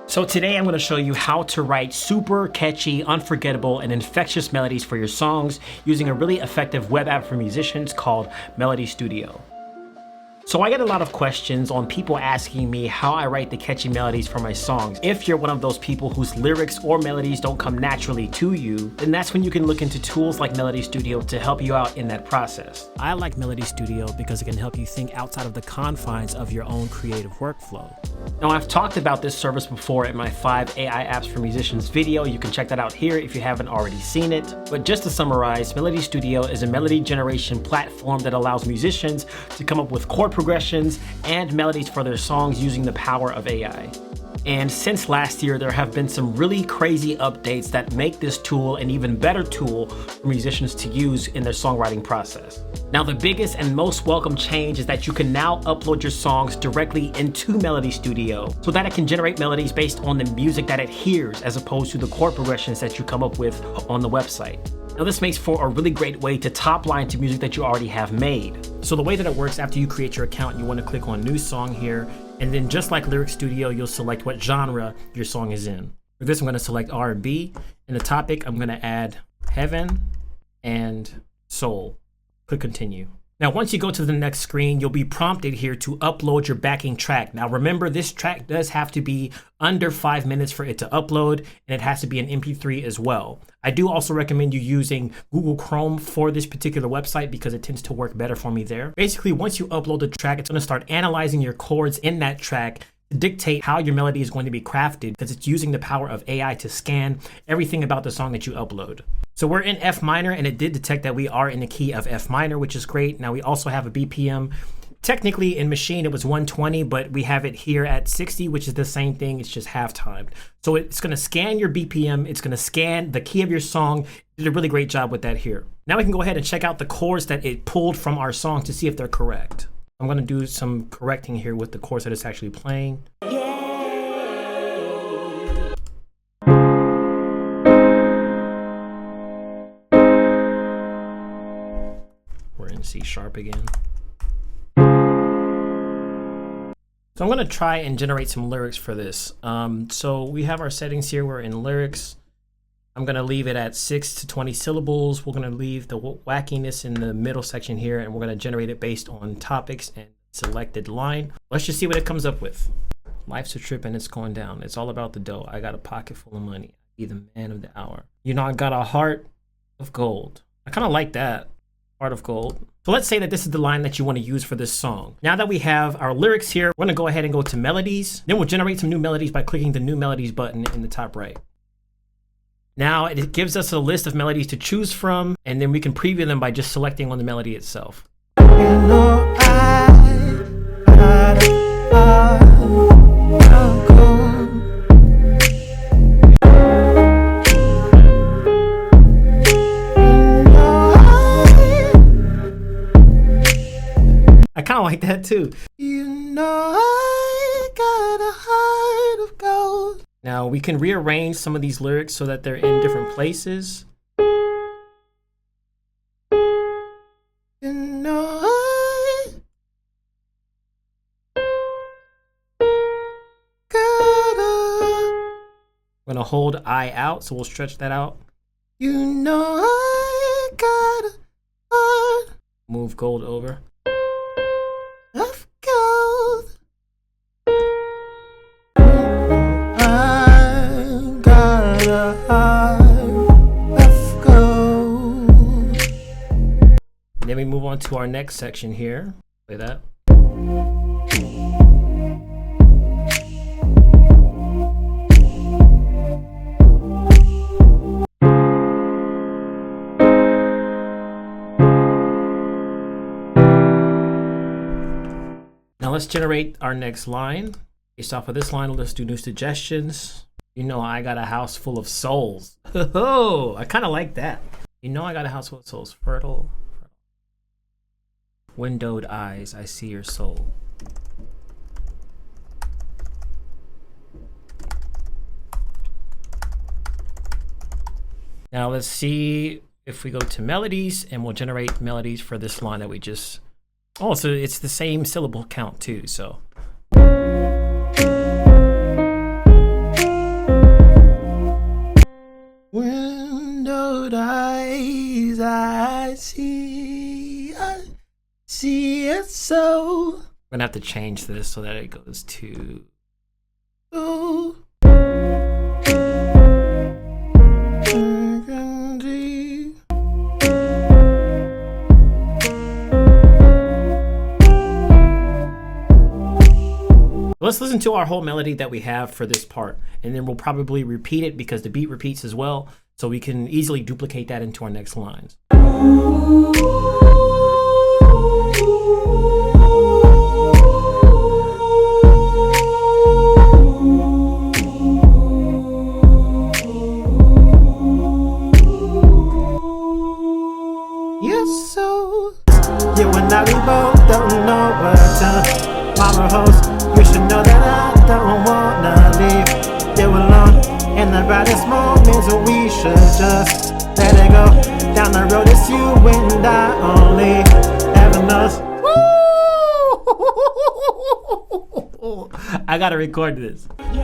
So today I'm going to show you how to write super catchy, unforgettable, and infectious melodies for your songs using a really effective web app for musicians called MelodyStudio. So I get a lot of questions on people asking me how I write the catchy melodies for my songs. If you're one of those people whose lyrics or melodies don't come naturally to you, then that's when you can look into tools like MelodyStudio to help you out in that process. I like MelodyStudio because it can help you think outside of the confines of your own creative workflow. Now, I've talked about this service before in my 5 AI apps for musicians video. You can check that out here if you haven't already seen it. But just to summarize, MelodyStudio is a melody generation platform that allows musicians to come up with chord progressions and melodies for their songs using the power of AI. And since last year, there have been some really crazy updates that make this tool an even better tool for musicians to use in their songwriting process. Now, the biggest and most welcome change is that you can now upload your songs directly into MelodyStudio so that it can generate melodies based on the music that it hears as opposed to the chord progressions that you come up with on the website. Now, this makes for a really great way to top line to music that you already have made. So the way that it works, after you create your account, you want to click on New Song here, and then just like Lxgend, you'll select what genre your song is in. For this, I'm going to select R&B. In the topic, I'm going to add Heaven and Soul. Click Continue. Now, once you go to the next screen, you'll be prompted here to upload your backing track. Now, remember, this track does have to be under 5 minutes for it to upload, and it has to be an MP3 as well. I do also recommend you using Google Chrome for this particular website because it tends to work better for me there. Basically, once you upload the track, it's going to start analyzing your chords in that track to dictate how your melody is going to be crafted because it's using the power of AI to scan everything about the song that you upload. So we're in F minor, and it did detect that we are in the key of F minor, which is great. Now we also have a BPM. Technically in Machine, it was 120, but we have it here at 60, which is the same thing. It's just half-timed. So it's going to scan your BPM. It's going to scan the key of your song. It did a really great job with that here. Now we can go ahead and check out the chords that it pulled from our song to see if they're correct. I'm going to do some correcting here with the chords that it's actually playing. We're in C sharp again. So I'm going to try and generate some lyrics for this. So we have our settings here. We're in lyrics. I'm going to leave it at 6 to 20 syllables. We're going to leave the wackiness in the middle section here, and we're going to generate it based on topics and selected line. Let's just see what it comes up with. Life's a trip and it's going down. It's all about the dough. I got a pocket full of money. Be the man of the hour. You know, I got a heart of gold. I kind of like that. Heart of gold. So let's say that this is the line that you want to use for this song. Now that we have our lyrics here, we're going to go ahead and go to melodies. Then we'll generate some new melodies by clicking the new melodies button in the top right. Now it gives us a list of melodies to choose from, and then we can preview them by just selecting on the melody itself. You know I got a heart of gold. I kind of like that too. You know I got a heart of gold. Now we can rearrange some of these lyrics so that they're in different places. You know I got a. I'm gonna hold I out, so we'll stretch that out. You know I got a heart Move gold over. of gold. I got a heart of gold. Then we move on to our next section here. Play that. Now let's generate our next line. Based off of this line, let's do new suggestions. You know I got a house full of souls. Oh, I kind of like that. You know I got a house full of souls. Fertile. Windowed eyes, I see your soul. Now let's see if we go to melodies, and we'll generate melodies for this line that we just... Oh, so it's the same syllable count too, so... gonna have to change this so that it goes to. Ooh. Let's listen to our whole melody that we have for this part, and then we'll probably repeat it because the beat repeats as well, so we can easily duplicate that into our next lines. Yes, so you and I, we both don't know what mama host. You should know that I don't wanna leave you alone in the brightest moments. We should just let it go. Down the road, it's you and I only. Heaven knows. I gotta record this. You.